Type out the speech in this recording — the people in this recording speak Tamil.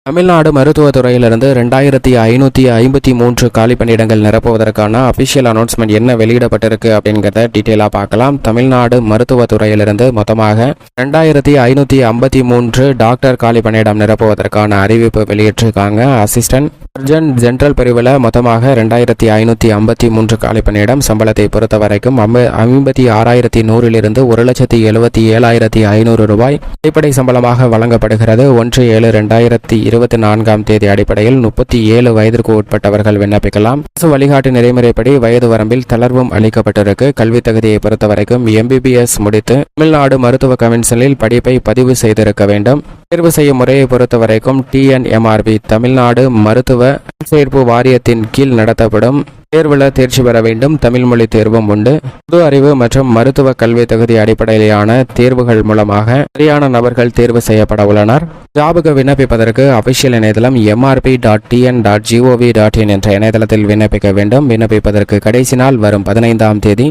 தமிழ்நாடு மருத்துவத்துறையிலிருந்து 2553 காலி பணியிடங்கள் நிரப்புவதற்கான அபிஷியல் அனௌன்ஸ்மெண்ட் என்ன வெளியிடப்பட்டிருக்கு அப்படிங்கிறத டீட்டெயிலாக பார்க்கலாம். தமிழ்நாடு மருத்துவத்துறையிலிருந்து மொத்தமாக 2553 டாக்டர் காலி பணியிடம் நிரப்புவதற்கான அறிவிப்பு வெளியிட்டிருக்காங்க. அசிஸ்டன்ட் சர்ஜன் ஜெனரல் பிரிவில் மொத்தமாக 2553 காலி பணியிடம். சம்பளத்தை பொறுத்த வரைக்கும் 56,100 1,77,500 ரூபாய் அடிப்படை சம்பளமாக வழங்கப்படுகிறது. 1/7/2024 அடிப்படையில் 37 வயதிற்கு உட்பட்டவர்கள் விண்ணப்பிக்கலாம். அரசு வழிகாட்டு நெறிமுறைப்படி வயது வரம்பில் தளர்வும் அளிக்கப்பட்டிருக்கு. கல்வி தகுதியை பொறுத்த வரைக்கும் MBBS முடித்து தமிழ்நாடு மருத்துவ கவுன்சிலில் படிப்பை பதிவு செய்திருக்க வேண்டும். தேர்வு செய்யும் முறையை பொறுத்த வரைக்கும் TNMRB தமிழ்நாடு மருத்துவ சேர்ப்பு வாரியத்தின் கீழ் நடத்தப்படும் தேர்வுல தேர்ச்சி பெற வேண்டும். தமிழ் மொழி தேர்வும் உண்டு. பொது அறிவு மற்றும் மருத்துவ கல்வி தகுதி அடிப்படையிலான தேர்வுகள் மூலமாக சரியான நபர்கள் தேர்வு செய்யப்பட உள்ளனர். ஜாபுக்கு விண்ணப்பிப்பதற்கு அபிஷியல் இணையதளம் mrp.tn.gov.in என்ற இணையதளத்தில் விண்ணப்பிக்க வேண்டும். விண்ணப்பிப்பதற்கு கடைசி நாள் வரும் 15ஆம் தேதி.